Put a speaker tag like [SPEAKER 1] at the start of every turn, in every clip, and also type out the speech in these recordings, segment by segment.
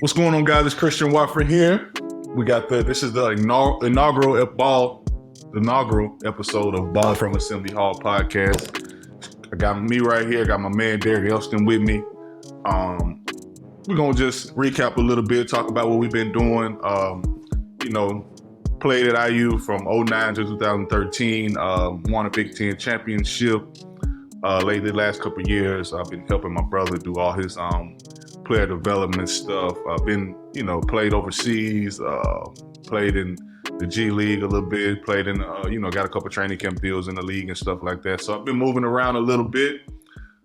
[SPEAKER 1] What's going on, guys? It's Christian Watford here. This is the inaugural episode of Ball from Assembly Hall podcast. I got me right here. I got my man Derek Elston with me. We're gonna just recap a little bit, talk about what we've been doing. Played at IU from 2009 to 2013. Won a Big Ten championship. Lately, the last couple of years, I've been helping my brother do all his player development stuff. I've been, played overseas, played in the G League a little bit, played in, got a couple training camp deals in the league and stuff like that. So I've been moving around a little bit.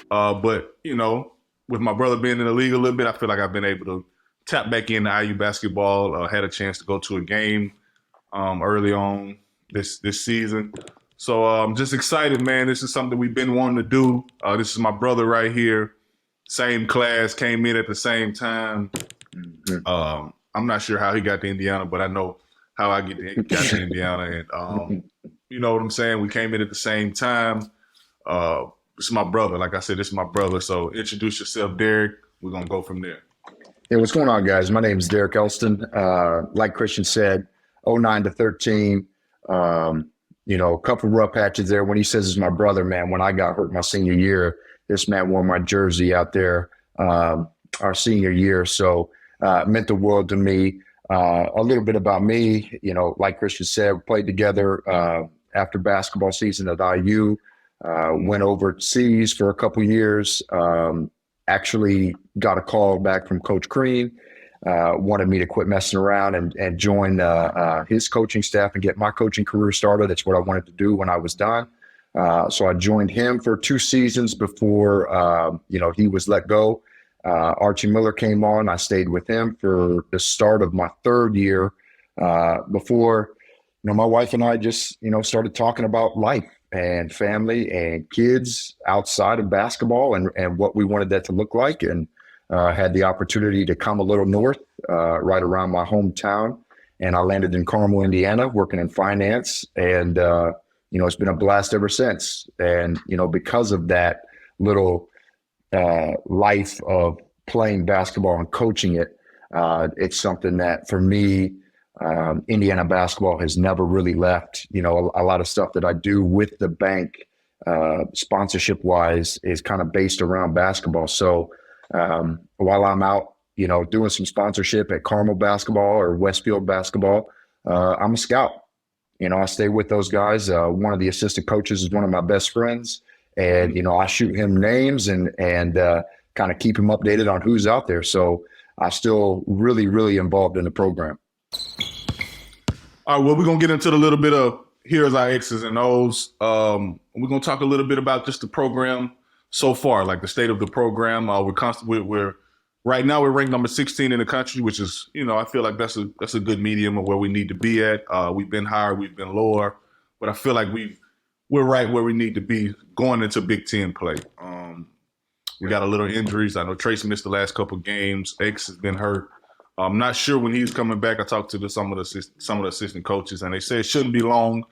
[SPEAKER 1] But with my brother being in the league a little bit, I feel like I've been able to tap back into IU basketball. Had a chance to go to a game early on this season. So I'm just excited, man. This is something we've been wanting to do. This is my brother right here. Same class, came in at the same time. I'm not sure how he got to Indiana, but I know how I got to Indiana. And you know what I'm saying? We came in at the same time. This is my brother. Like I said, this is my brother. So introduce yourself, Derek. We're going to go from there.
[SPEAKER 2] Hey, what's going on, guys? My name is Derek Elston. Like Christian said, 2009 to 13. A couple of rough patches there. When he says it's my brother, man, when I got hurt my senior year, this man wore my jersey out there our senior year. So it meant the world to me. A little bit about me, like Christian said, we played together after basketball season at IU. Went overseas for a couple years. Actually got a call back from Coach Crean. Wanted me to quit messing around and join his coaching staff and get my coaching career started. That's what I wanted to do when I was done. So I joined him for 2 seasons before, he was let go. Archie Miller came on. I stayed with him for the start of my 3rd year before, my wife and I just, started talking about life and family and kids outside of basketball and what we wanted that to look like. And had the opportunity to come a little north, right around my hometown. And I landed in Carmel, Indiana, working in finance. And, it's been a blast ever since. And, because of that little life of playing basketball and coaching it, it's something that for me, Indiana basketball has never really left. A lot of stuff that I do with the bank, sponsorship wise, is kind of based around basketball. So while I'm out, doing some sponsorship at Carmel basketball or Westfield basketball, I'm a scout. I stay with those guys. One of the assistant coaches is one of my best friends, and I shoot him names and kind of keep him updated on who's out there. So I'm still really, really involved in the program.
[SPEAKER 1] All right, well, we're going to get into a little bit of here's our X's and O's. We're going to talk a little bit about just the program so far, like the state of the program. We're right now we're ranked number 16 in the country, which is, I feel like that's a good medium of where we need to be at. We've been higher, we've been lower, but I feel like we're right where we need to be going into Big Ten play. We got a little injuries. I know Trace missed the last couple of games. X has been hurt. I'm not sure when he's coming back. I talked to some of the assistant coaches, and they say it shouldn't be long,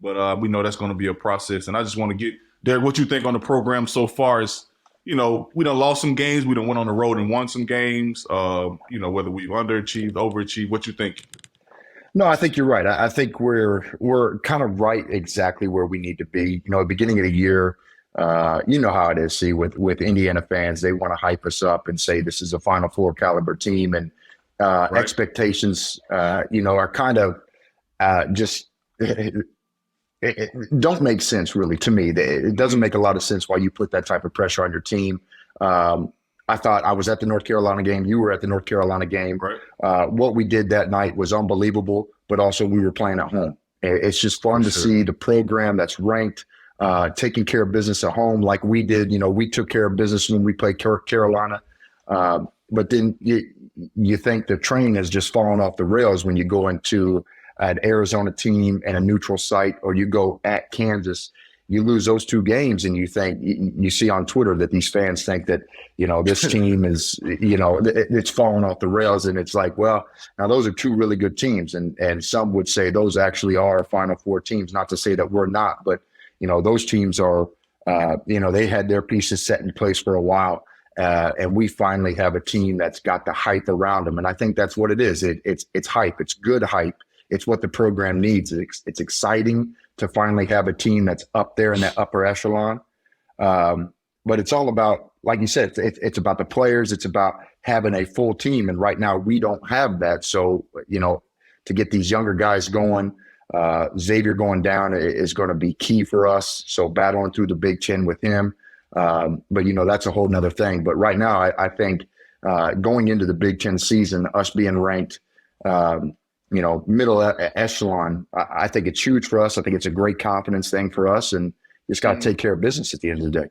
[SPEAKER 1] but we know that's going to be a process. And I just want to get Derek, what you think on the program so far is, we done lost some games. We done went on the road and won some games, whether we've underachieved, overachieved. What you think?
[SPEAKER 2] No, I think you're right. I think we're kind of right exactly where we need to be. At the beginning of the year, you know how it is, see, with Indiana fans, they want to hype us up and say this is a Final Four caliber team. And right. Expectations, are kind of just it don't make sense really to me. It doesn't make a lot of sense why you put that type of pressure on your team. I thought I was at the North Carolina game. You were at the North Carolina game.
[SPEAKER 1] Right.
[SPEAKER 2] What we did that night was unbelievable, but also we were playing at home. It's just fun to see the program that's ranked, taking care of business at home like we did. We took care of business when we played Carolina. But then you think the train has just fallen off the rails when you go into an Arizona team and a neutral site, or you go at Kansas, you lose those 2 games, and you see on Twitter that these fans think that, this team is, it's falling off the rails. And it's like, well, now those are 2 really good teams. And some would say those actually are Final Four teams, not to say that we're not, but, those teams are, they had their pieces set in place for a while. And we finally have a team that's got the hype around them. And I think that's what it is. It's hype. It's good hype. It's what the program needs. It's exciting to finally have a team that's up there in that upper echelon. But it's all about, like you said, it's about the players. It's about having a full team. And right now we don't have that. So, to get these younger guys going, Xavier going down is going to be key for us. So battling through the Big Ten with him. But, that's a whole nother thing. But right now, I think going into the Big Ten season, us being ranked, middle echelon, I think it's huge for us. I think it's a great confidence thing for us. And just got to take care of business at the end of the day.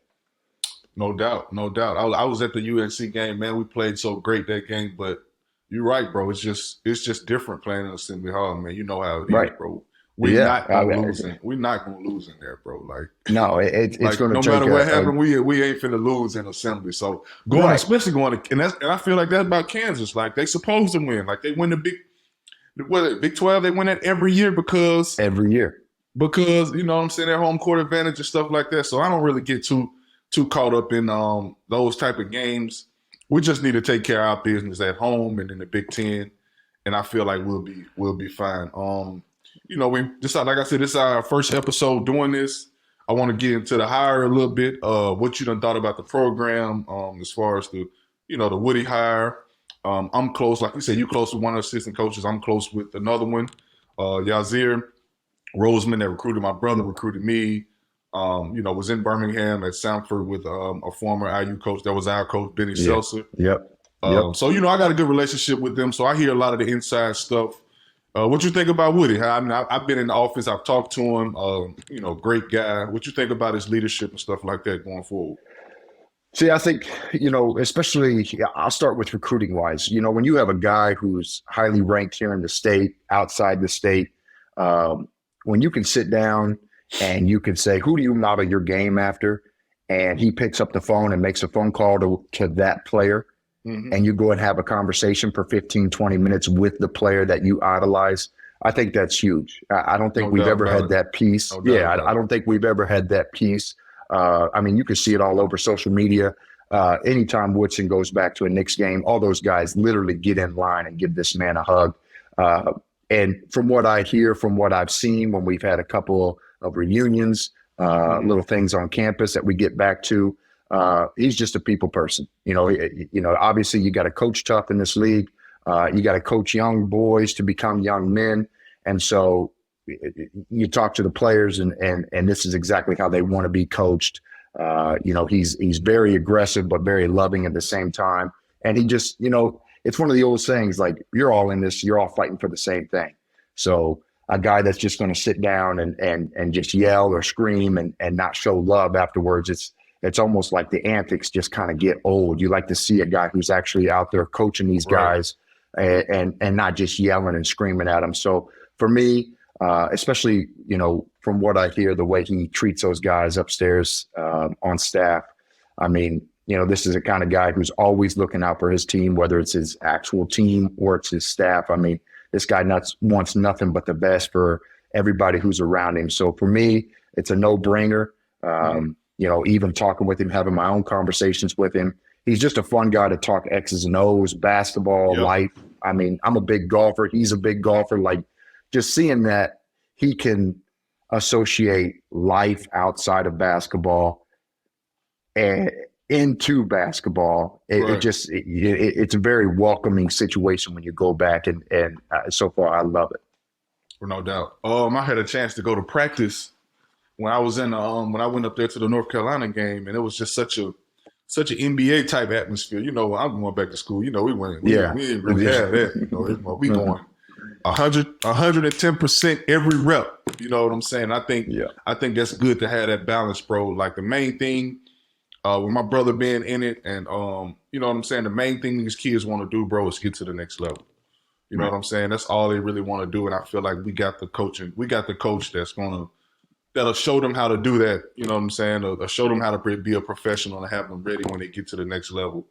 [SPEAKER 1] No doubt. I was at the UNC game, man. We played so great that game, but you're right, bro. It's just different playing in Assembly Hall, man. You know how it is, bro. We're not gonna lose. We're not gonna lose in there, bro. Like
[SPEAKER 2] no, it's going to
[SPEAKER 1] no matter what happened, we ain't finna lose in Assembly. So especially going to, and I feel like that's about Kansas. Like they supposed to win. Like they win the Big 12. They win that every year because you know what I'm saying, their home court advantage and stuff like that. So I don't really get too caught up in those type of games. We just need to take care of our business at home and in the Big Ten, and I feel like we'll be fine. We just, like I said, this is our first episode doing this. I want to get into the hire a little bit. What you done thought about the program, as far as the Woody hire. I'm close, like you said, you close with one of the assistant coaches. I'm close with another one, Yazir Roseman, that recruited my brother, recruited me. Was in Birmingham at Sanford with a former IU coach that was our coach, Benny Seltzer.
[SPEAKER 2] Yep.
[SPEAKER 1] So, I got a good relationship with them. So I hear a lot of the inside stuff. What you think about Woody? I mean, I've been in the office. I've talked to him. Great guy. What you think about his leadership and stuff like that going forward?
[SPEAKER 2] See, I think, especially I'll start with recruiting wise. When you have a guy who's highly ranked here in the state, outside the state, when you can sit down and you can say, who do you model your game after? And he picks up the phone and makes a phone call to that player. Mm-hmm. And you go and have a conversation for 15, 20 minutes with the player that you idolize. I think that's huge. I don't think we've ever had that piece. I don't think we've ever had that piece. You can see it all over social media. Anytime Woodson goes back to a Knicks game, all those guys literally get in line and give this man a hug. And from what I hear, from what I've seen when we've had a couple of reunions, little things on campus that we get back to, he's just a people person. Obviously you got to coach tough in this league. You got to coach young boys to become young men. And so you talk to the players and this is exactly how they want to be coached. He's very aggressive, but very loving at the same time. And he just, it's one of the old sayings, like, you're all in this, you're all fighting for the same thing. So a guy that's just going to sit down and just yell or scream and not show love afterwards, it's almost like the antics just kind of get old. You like to see a guy who's actually out there coaching these guys and not just yelling and screaming at them. So for me, especially, from what I hear, the way he treats those guys upstairs on staff, this is the kind of guy who's always looking out for his team, whether it's his actual team or it's his staff. This guy wants nothing but the best for everybody who's around him. So for me, it's a no-brainer. Even talking with him, having my own conversations with him. He's just a fun guy to talk X's and O's, basketball, life. I'm a big golfer. He's a big golfer. Like, just seeing that he can associate life outside of basketball and into basketball, it's a very welcoming situation when you go back, and so far I love it.
[SPEAKER 1] No doubt. I had a chance to go to practice when I was when I went up there to the North Carolina game, and it was just such an NBA type atmosphere. I'm going back to school. We didn't really have that. We going 110% every rep. You know what I'm saying? I think that's good to have that balance, bro. Like, the main thing, with my brother being in it, and you know what I'm saying, the main thing these kids want to do, bro, is get to the next level. You know what I'm saying? That's all they really want to do, and I feel like we got the coach that'll show them how to do that. You know what I'm saying? Or show them how to be a professional and have them ready when they get to the next level.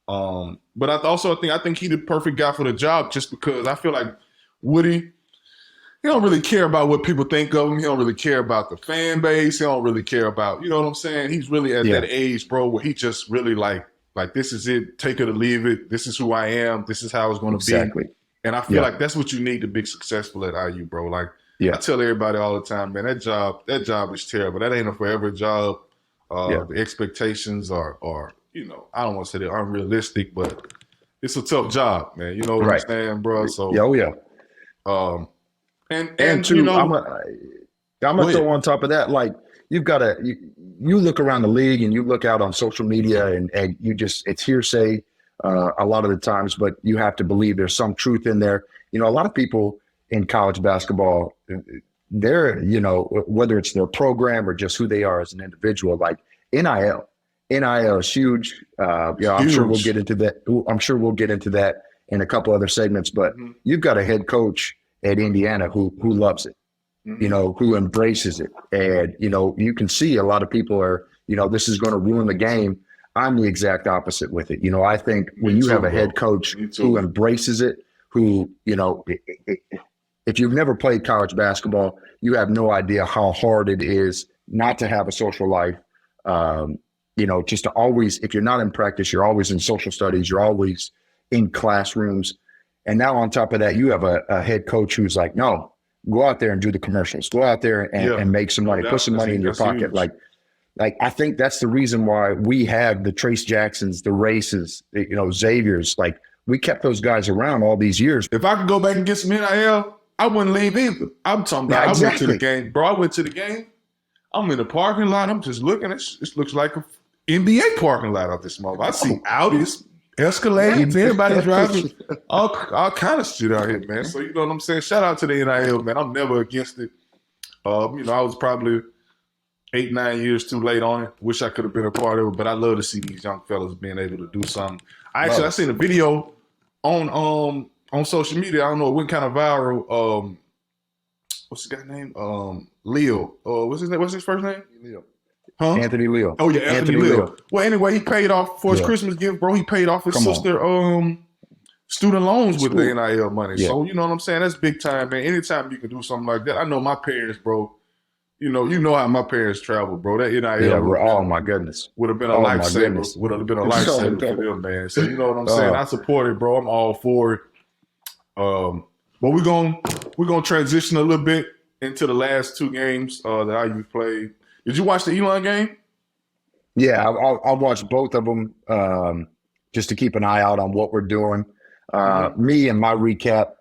[SPEAKER 1] But I think he's the perfect guy for the job, just because I feel like Woody, he don't really care about what people think of him. He don't really care about the fan base. He don't really care about, you know what I'm saying? He's really at that age, bro, where he just really, like, Like, this is it. Take it or leave it. This is who I am. This is how it's going to be.
[SPEAKER 2] Exactly.
[SPEAKER 1] And I feel like that's what you need to be successful at IU, bro. Like, I tell everybody all the time, man, that job is terrible. That ain't a forever job. The expectations are, you know, I don't want to say they're unrealistic, but it's a tough job, man. You know what I'm saying, bro? So, and
[SPEAKER 2] two,
[SPEAKER 1] you know,
[SPEAKER 2] I'm gonna throw on top of that, like, you've got to, you look around the league and you look out on social media and you just, it's hearsay a lot of the times, but you have to believe there's some truth in there. You know, a lot of people in college basketball, they're, you know, whether it's their program or just who they are as an individual, like NIL is huge. I'm sure we'll get into that. I'm sure we'll get into that in a couple other segments, but you've got a head coach at Indiana who loves it. You know, who embraces it. And, you know, you can see a lot of people are, you know, this is going to ruin the game. I'm the exact opposite with it. You know, I think when you have a head coach who embraces it, who, you know, if you've never played college basketball, you have no idea how hard it is not to have a social life. You know, just to always, if you're not in practice, you're always in social studies, you're always in classrooms. And now on top of that, you have a head coach who's like, no, go out there and do the commercials. Go out there and make some money. Put some money in your pocket. Huge. Like I think that's the reason why we have the Trace Jacksons, the Races, you know, Xavier's. Like, we kept those guys around all these years.
[SPEAKER 1] If I could go back and get some NIL, I wouldn't leave either. I'm talking about, I went to the game. Bro, I went to the game. I'm in the parking lot. I'm just looking. This looks like an NBA parking lot out this moment. I see Audis, Escalades, everybody driving all kind of shit out here, man. So, you know what I'm saying? Shout out to the NIL, man. I'm never against it. You know, I was probably 8-9 years too late on it. Wish I could have been a part of it, but I love to see these young fellas being able to do something. I seen a video on social media. I don't know, it went kind of viral. What's the guy's name? Leo. What's his first name?
[SPEAKER 2] Leo.
[SPEAKER 1] Huh?
[SPEAKER 2] Anthony Leo.
[SPEAKER 1] Oh yeah, Anthony Leo. Well, anyway, he paid off for his Christmas gift, bro. He paid off his sister student loans with the NIL money. Yeah. So, you know what I'm saying? That's big time, man. Anytime you can do something like that. I know my parents, bro. You know how my parents travel, bro. That NIL,
[SPEAKER 2] oh my goodness,
[SPEAKER 1] would have been a lifesaver. Would have been a lifesaver for them, man. So, you know what I'm saying? I support it, bro. I'm all for it. But we're gonna transition a little bit into the last two games that IU played. Did you watch the Elon game?
[SPEAKER 2] Yeah, I'll watch both of them just to keep an eye out on what we're doing. Me and my recap,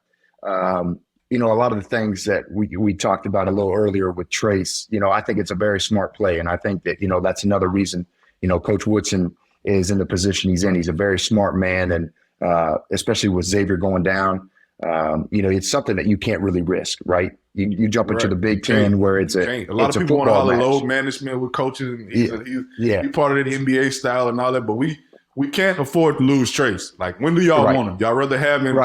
[SPEAKER 2] you know, a lot of the things that we talked about a little earlier with Trace, you know, I think it's a very smart play. And I think that, you know, that's another reason, you know, Coach Woodson is in the position he's in. He's a very smart man. And especially with Xavier going down, you know, it's something that you can't really risk, right? You jump into the Big Ten where it's a
[SPEAKER 1] lot of people want all the load management with coaches. And he's part of the NBA style and all that, but we can't afford to lose Trace. Like, when do y'all want him? Y'all rather have him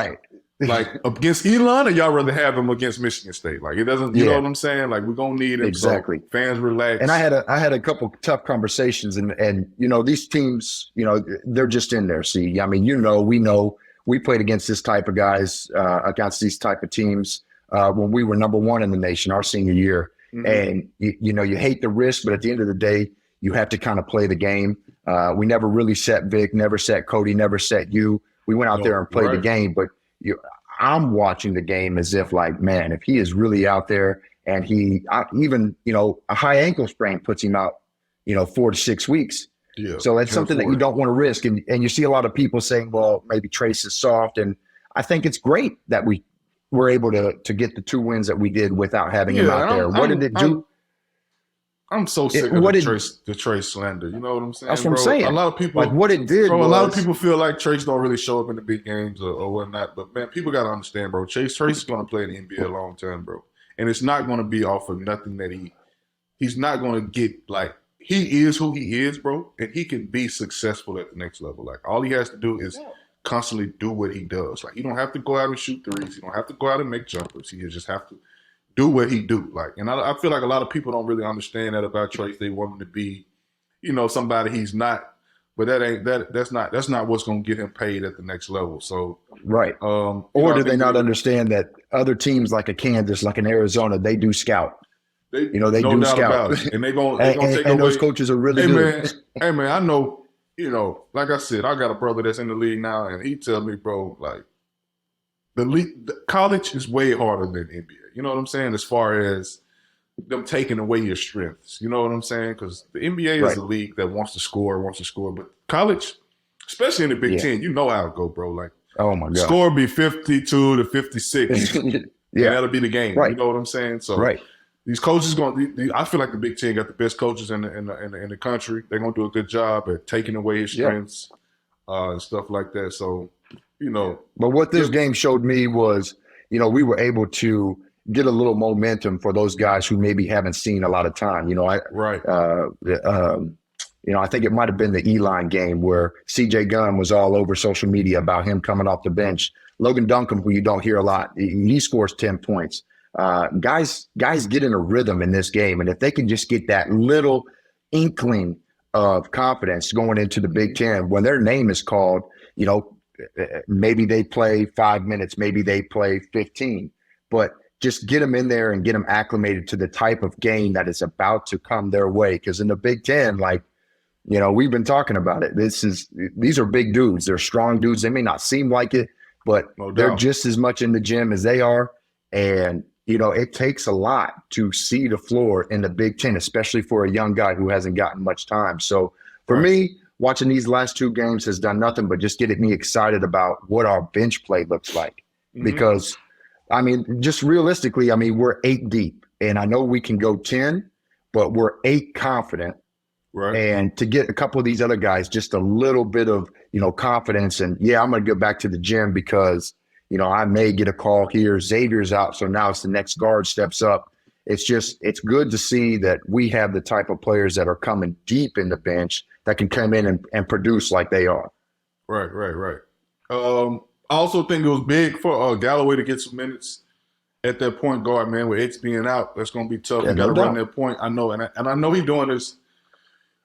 [SPEAKER 1] like against Elon, or y'all rather have him against Michigan State? Like, it doesn't, you know what I'm saying? Like, we're gonna need him.
[SPEAKER 2] Exactly.
[SPEAKER 1] So fans relax.
[SPEAKER 2] And I had a couple tough conversations, and you know, these teams, you know, they're just in there. See, I mean, you know, we played against this type of guys, against these type of teams when we were number one in the nation our senior year. And you know, you hate the risk, but at the end of the day, you have to kind of play the game. We never really set Vic, never set Cody, never set you. We went out there and played the game, but I'm watching the game as if, like, man, if he is really out there and even, you know, a high ankle sprain puts him out, you know, 4 to 6 weeks. Yeah, so it's something that you don't want to risk. And you see a lot of people saying, well, maybe Trace is soft. And I think it's great that we were able to get the 2 wins that we did without having him out there. What did it do?
[SPEAKER 1] I'm so sick of the Trace slander. You know what I'm saying?
[SPEAKER 2] That's what I'm saying.
[SPEAKER 1] A lot of people,
[SPEAKER 2] like, what it did.
[SPEAKER 1] Bro, a lot of people feel like Trace don't really show up in the big games or whatnot. But man, people got to understand, bro. Trace is going to play in the NBA long term, bro. And it's not going to be off of nothing that he's not going to get. Like, he is who he is, bro, and he can be successful at the next level. Like, all he has to do is constantly do what he does. Like, he don't have to go out and shoot threes. He don't have to go out and make jumpers. He just have to do what he do. Like, and I feel like a lot of people don't really understand that about Trace. They want him to be, you know, somebody he's not. But that's not what's going to get him paid at the next level. So
[SPEAKER 2] or do they not understand that other teams like a Kansas, like an Arizona, they do scout. They do scout,
[SPEAKER 1] and they're gonna take away.
[SPEAKER 2] Those coaches are really good.
[SPEAKER 1] Hey man, I know like I said, I got a brother that's in the league now, and he tell me, bro, like the college is way harder than NBA. You know what I'm saying? As far as them taking away your strengths. You know what I'm saying? Because the NBA is
[SPEAKER 2] Right.
[SPEAKER 1] a league that wants to score, but college, especially in the Big
[SPEAKER 2] Yeah.
[SPEAKER 1] Ten, you know how it go, bro. Like
[SPEAKER 2] Oh my God.
[SPEAKER 1] score be 52 to 56, and
[SPEAKER 2] Yeah.
[SPEAKER 1] that'll be the game.
[SPEAKER 2] Right.
[SPEAKER 1] You know what I'm saying? So
[SPEAKER 2] Right.
[SPEAKER 1] these coaches I feel like the Big Ten got the best coaches in the country. They're gonna do a good job at taking away his
[SPEAKER 2] Yeah.
[SPEAKER 1] strengths and stuff like that. So,
[SPEAKER 2] But what this game showed me was, we were able to get a little momentum for those guys who maybe haven't seen a lot of time.
[SPEAKER 1] right.
[SPEAKER 2] I think it might have been the Elon game where CJ Gunn was all over social media about him coming off the bench. Logan Duncombe, who you don't hear a lot, he scores 10 points. Guys get in a rhythm in this game. And if they can just get that little inkling of confidence going into the Big Ten, when their name is called, maybe they play 5 minutes, maybe they play 15, but just get them in there and get them acclimated to the type of game that is about to come their way. Because in the Big Ten, we've been talking about it. These are big dudes. They're strong dudes. They may not seem like it, but they're just as much in the gym as they are. And, it takes a lot to see the floor in the Big Ten, especially for a young guy who hasn't gotten much time. So for me, watching these last two games has done nothing but just getting me excited about what our bench play looks like. Mm-hmm. Because, just realistically, we're 8 deep. And I know we can go 10, but we're 8 confident.
[SPEAKER 1] Right.
[SPEAKER 2] And to get a couple of these other guys just a little bit of, confidence. And, I'm going to go back to the gym because, I may get a call here. Xavier's out, so now it's the next guard steps up. It's good to see that we have the type of players that are coming deep in the bench that can come in and produce like they are.
[SPEAKER 1] Right. I also think it was big for Galloway to get some minutes at that point guard, man. With X being out, that's going to be tough. You got to run that point. I know, and I know he's doing this.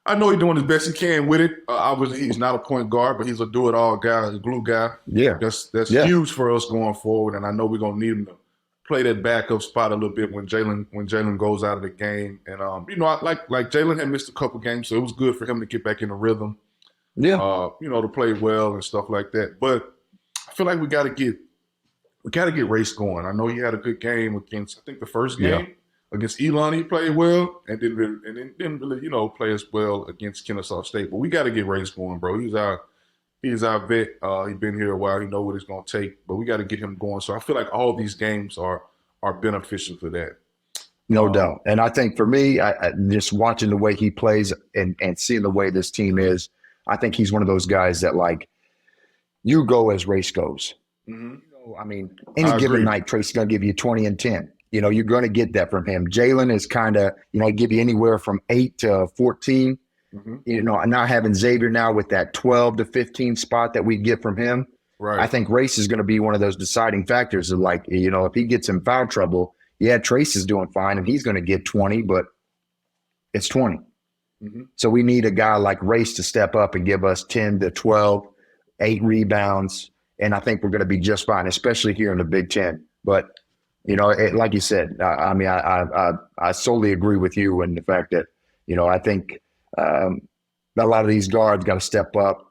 [SPEAKER 1] I know he's doing his best he can with it. Obviously, he's not a point guard, but he's a do-it-all guy, a glue guy.
[SPEAKER 2] Yeah,
[SPEAKER 1] that's huge for us going forward, and I know we're gonna need him to play that backup spot a little bit when Jalen goes out of the game. And like Jalen had missed a couple games, so it was good for him to get back in the rhythm.
[SPEAKER 2] Yeah,
[SPEAKER 1] to play well and stuff like that. But I feel like we got to get Race going. I know he had a good game against, I think, the first game. Against Elon, he played well and didn't really, play as well against Kennesaw State. But we got to get Race going, bro. He's our vet. He's been here a while. He knows what it's going to take. But we got to get him going. So I feel like all these games are beneficial for that.
[SPEAKER 2] No doubt. And I think for me, I just watching the way he plays and seeing the way this team is, I think he's one of those guys that, you go as Race goes.
[SPEAKER 1] Mm-hmm.
[SPEAKER 2] Any given night, Tracy's going to give you 20 and 10. You're going to get that from him. Jalen is kind of, give you anywhere from 8 to 14. Mm-hmm. Not having Xavier now with that 12 to 15 spot that we get from him.
[SPEAKER 1] Right.
[SPEAKER 2] I think Race is going to be one of those deciding factors of if he gets in foul trouble, Trace is doing fine and he's going to get 20, but it's 20. Mm-hmm. So we need a guy like Race to step up and give us 10 to 12, 8 rebounds. And I think we're going to be just fine, especially here in the Big Ten. But like you said, I solely agree with you in the fact that, I think a lot of these guards got to step up.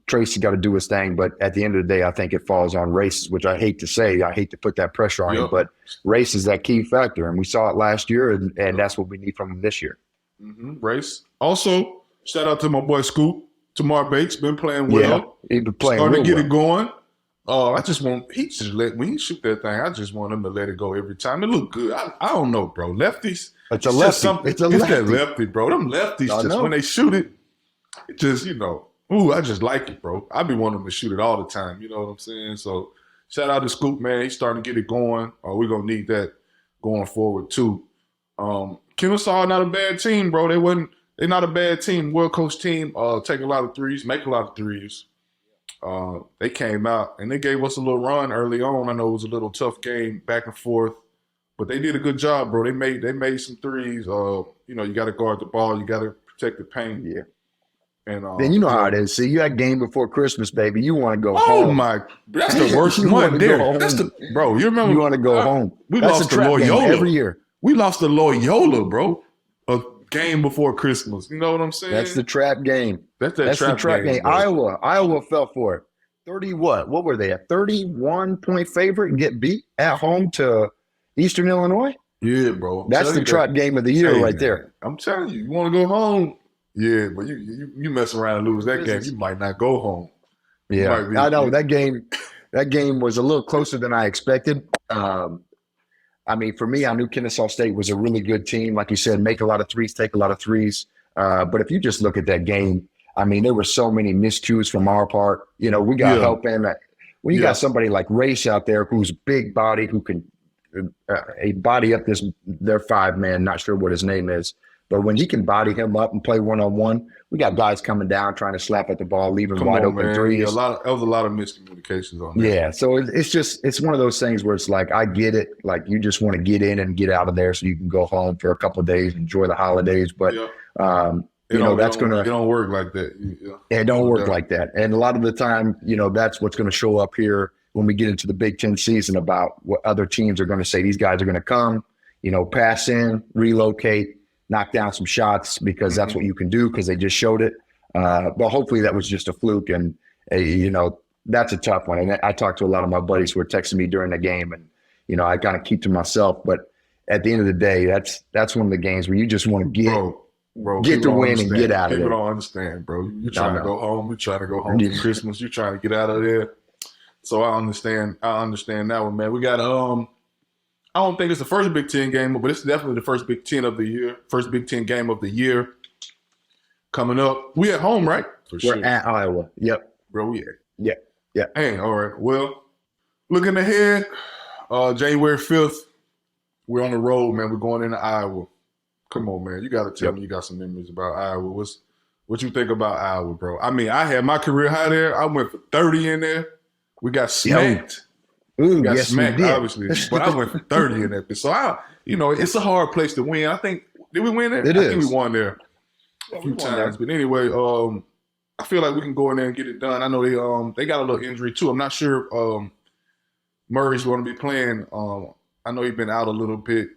[SPEAKER 2] Tracy got to do his thing, but at the end of the day, I think it falls on Race, which I hate to say. I hate to put that pressure on him, but Race is that key factor, and we saw it last year, and that's what we need from him this year.
[SPEAKER 1] Mm-hmm. Race. Also, shout out to my boy Scoop, Tamar Bates, been playing well.
[SPEAKER 2] Yeah, he's been playing
[SPEAKER 1] starting to get
[SPEAKER 2] well.
[SPEAKER 1] it going. When he shoot that thing, I just want him to let it go every time. It look good. I don't know, bro. Lefties.
[SPEAKER 2] It's a lefty. It's
[SPEAKER 1] that lefty, bro. Them lefties, when they shoot it, I just like it, bro. I be wanting them to shoot it all the time. You know what I'm saying? So shout out to Scoop, man. He's starting to get it going. We're going to need that going forward, too. Kennesaw, not a bad team, bro. They're not a bad team. Well-coached team. Take a lot of threes, make a lot of threes. They came out and they gave us a little run early on. I know it was a little tough game, back and forth, but they did a good job, bro. They made some threes. You got to guard the ball, you got to protect the paint.
[SPEAKER 2] Yeah.
[SPEAKER 1] And
[SPEAKER 2] then you know how it is. See, you had game before Christmas, baby. You want to go
[SPEAKER 1] home.
[SPEAKER 2] Oh
[SPEAKER 1] my! That's the worst one there. Bro. You remember?
[SPEAKER 2] You want to go home.
[SPEAKER 1] We lost to Loyola
[SPEAKER 2] every year.
[SPEAKER 1] We lost to Loyola, bro. game before Christmas. You know what I'm saying?
[SPEAKER 2] That's the trap game.
[SPEAKER 1] That's
[SPEAKER 2] That's the
[SPEAKER 1] trap
[SPEAKER 2] trap game.
[SPEAKER 1] bro.
[SPEAKER 2] Iowa fell for it. 30 what? What were they? A 31-point favorite and get beat at home to Eastern Illinois?
[SPEAKER 1] Yeah, bro.
[SPEAKER 2] That's the trap game of the year right there.
[SPEAKER 1] I'm telling you, you want to go home? Yeah, but you mess around and lose that game, you might not go home.
[SPEAKER 2] Yeah, I know that game. That game was a little closer than I expected. I mean, for me, I knew Kennesaw State was a really good team. Like you said, make a lot of threes, take a lot of threes. But if you just look at that game, I mean, there were so many miscues from our part. You know, we got help in that. When you got somebody like Race out there who's big body, who can a body up their 5-man, not sure what his name is. But when he can body him up and play one-on-one, we got guys coming down trying to slap at the ball, leaving wide open threes.
[SPEAKER 1] Yeah, there was a lot of miscommunications on that.
[SPEAKER 2] Yeah, so it's one of those things where it's like, I get it. Like, you just want to get in and get out of there so you can go home for a couple of days, enjoy the holidays. But, you know, that's going to –
[SPEAKER 1] It don't work like that.
[SPEAKER 2] It don't work like that. And a lot of the time, you know, that's what's going to show up here when we get into the Big Ten season about what other teams are going to say. These guys are going to come, you know, pass in, relocate, knock down some shots because that's what you can do because they just showed it. But hopefully that was just a fluke. And, you know, that's a tough one. And I talked to a lot of my buddies who were texting me during the game and, you know, I kind of keep to myself. But at the end of the day, that's one of the games where you just want to get the win and get out of there.
[SPEAKER 1] People don't understand, bro. You're trying to go home. You're trying to go home for Christmas. You're trying to get out of there. So I understand that one, man. We got I don't think it's the first Big Ten game, but it's definitely the first Big Ten of the year, first Big Ten game of the year coming up. We at home, right?
[SPEAKER 2] We're at Iowa. Yep.
[SPEAKER 1] Bro, we at.
[SPEAKER 2] Yeah.
[SPEAKER 1] Hey, all right. Well, looking ahead, January 5th, we're on the road, man. We're going into Iowa. Come on, man. You got to tell me you got some memories about Iowa. What you think about Iowa, bro? I mean, I had my career high there. I went for 30 in there. We got smacked.
[SPEAKER 2] Ooh,
[SPEAKER 1] got
[SPEAKER 2] yes,
[SPEAKER 1] smacked,
[SPEAKER 2] we did.
[SPEAKER 1] obviously. But I went for 30 in that. So, it's a hard place to win. I think, did we win there?
[SPEAKER 2] I think
[SPEAKER 1] we won there a few times. But anyway, I feel like we can go in there and get it done. I know they got a little injury, too. I'm not sure Murray's going to be playing. I know he's been out a little bit.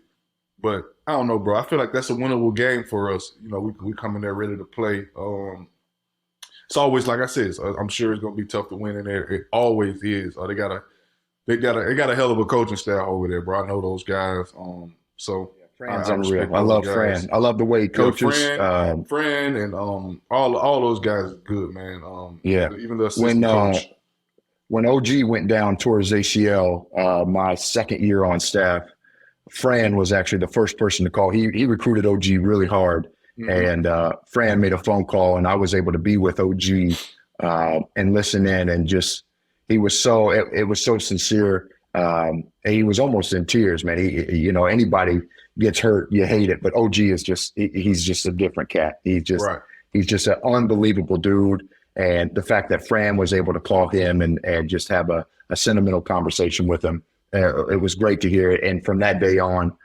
[SPEAKER 1] But I don't know, bro. I feel like that's a winnable game for us. You know, we come in there ready to play. It's always, like I said, I'm sure it's going to be tough to win in there. It always is. They got a hell of a coaching staff over there, bro. I know those guys.
[SPEAKER 2] Fran's unreal. I love Fran. I love the way he coaches.
[SPEAKER 1] Fran and all those guys are good, man. Even the assistant coach.
[SPEAKER 2] When OG went down towards ACL, my second year on staff, Fran was actually the first person to call. He recruited OG really hard, and Fran made a phone call, and I was able to be with OG and listen in, and just it was so sincere. He was almost in tears, man. Anybody gets hurt, you hate it, but OG is he's just a different cat. He's just an unbelievable dude, and the fact that Fran was able to call him and just have a sentimental conversation with him. It was great to hear it. And from that day on,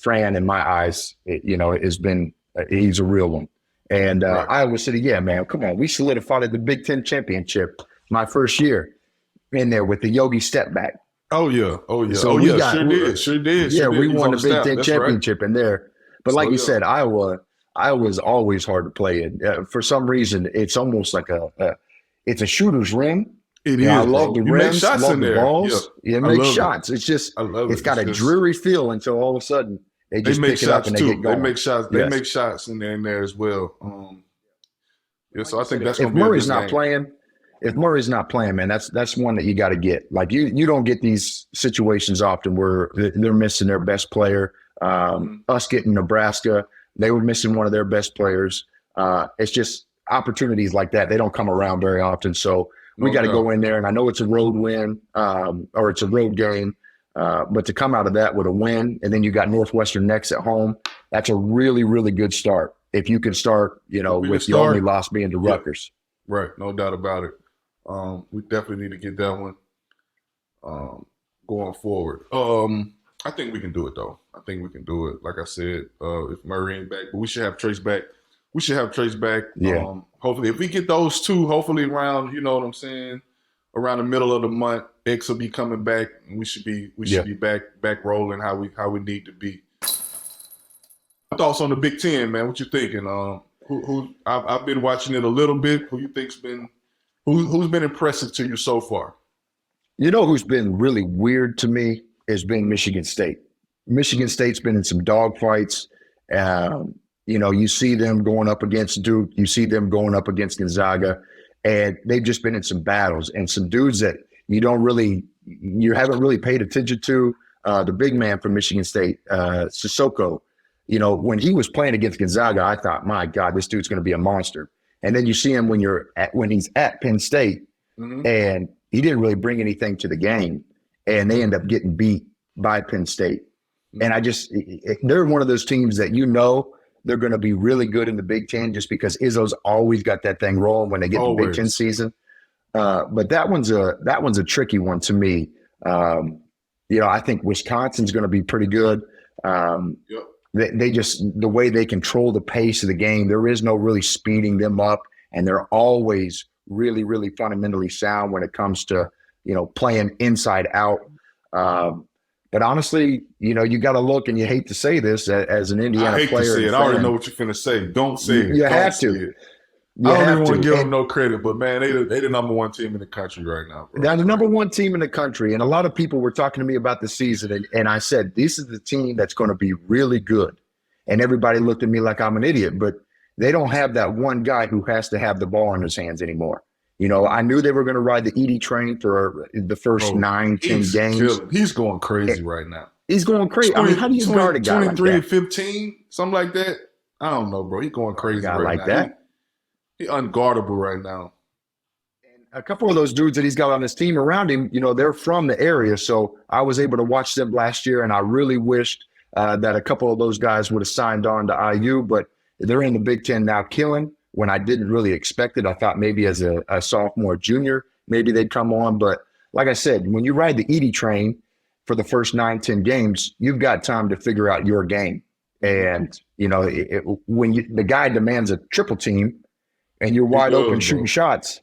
[SPEAKER 2] Fran, in my eyes, he's a real one. And Iowa City, yeah, man, come on. We solidified the Big Ten championship my first year in there with the Yogi step back.
[SPEAKER 1] Oh, yeah.
[SPEAKER 2] So sure did. Yeah, we won the Big Ten championship in there. But like you said, Iowa's always hard to play in. For some reason, it's almost like it's a shooter's ring.
[SPEAKER 1] It is.
[SPEAKER 2] I love the rims, love the balls.
[SPEAKER 1] Yeah,
[SPEAKER 2] it makes shots. It's just, it's got a dreary feel until all of a sudden they just pick it up and they get going.
[SPEAKER 1] They make shots. They make shots in there as well. So I think that's going
[SPEAKER 2] to
[SPEAKER 1] be
[SPEAKER 2] a good game. If Murray's not playing, man, that's one that you got to get. Like you don't get these situations often where they're missing their best player. Us getting Nebraska, they were missing one of their best players. It's just opportunities like that. They don't come around very often. So we got to go in there, and I know it's a road win or it's a road game, but to come out of that with a win, and then you got Northwestern next at home, that's a really, really good start. If you can start, with the only loss being to Rutgers.
[SPEAKER 1] Right, no doubt about it. We definitely need to get that one going forward. I think we can do it, though. I think we can do it. Like I said, if Murray ain't back, but we should have Trace back.
[SPEAKER 2] Yeah.
[SPEAKER 1] Hopefully, if we get those two, hopefully around, you know what I'm saying, around the middle of the month, X will be coming back, and we should be back rolling how we need to be. Thoughts on the Big Ten, man? What you thinking? I've been watching it a little bit. Who you think's been who's been impressive to you so far?
[SPEAKER 2] You know who's been really weird to me has been Michigan State. Michigan State's been in some dogfights. You see them going up against Duke. You see them going up against Gonzaga, and they've just been in some battles and some dudes that you haven't really paid attention to. The big man from Michigan State, Sissoko. When he was playing against Gonzaga, I thought, my God, this dude's going to be a monster. And then you see him when he's at Penn State, and he didn't really bring anything to the game, and they end up getting beat by Penn State. And they're one of those teams that they're going to be really good in the Big Ten just because Izzo's always got that thing rolling when they get the Big Ten season. But that one's a tricky one to me. I think Wisconsin's going to be pretty good.
[SPEAKER 1] Yep.
[SPEAKER 2] They just, the way they control the pace of the game, there is no really speeding them up, and they're always really, really fundamentally sound when it comes to, playing inside out. But honestly, you got to look, and you hate to say this as an Indiana
[SPEAKER 1] I hate
[SPEAKER 2] player.
[SPEAKER 1] to say it. I already know what you're finna say. Don't say it.
[SPEAKER 2] You have to.
[SPEAKER 1] I don't even want to give them no credit, but man, they the number one team in the country right now, bro.
[SPEAKER 2] They're the number one team in the country, and a lot of people were talking to me about the season, and I said, this is the team that's going to be really good. And everybody looked at me like I'm an idiot, but they don't have that one guy who has to have the ball in his hands anymore. I knew they were going to ride the Edey train for the first 9-10 games.
[SPEAKER 1] He's going crazy right now.
[SPEAKER 2] He's going crazy.
[SPEAKER 1] 20,
[SPEAKER 2] how do you guard a guy
[SPEAKER 1] 23
[SPEAKER 2] like
[SPEAKER 1] and 15, something like that? I don't know, bro. He's going crazy right now.
[SPEAKER 2] That.
[SPEAKER 1] He's unguardable right now.
[SPEAKER 2] And a couple of those dudes that he's got on his team around him, they're from the area. So I was able to watch them last year, and I really wished that a couple of those guys would have signed on to IU, but they're in the Big Ten now killing when I didn't really expect it. I thought maybe as a sophomore, junior, maybe they'd come on. But like I said, when you ride the Edey train for the first 9-10 games, you've got time to figure out your game. And, when the guy demands a triple team and you're wide open shooting shots.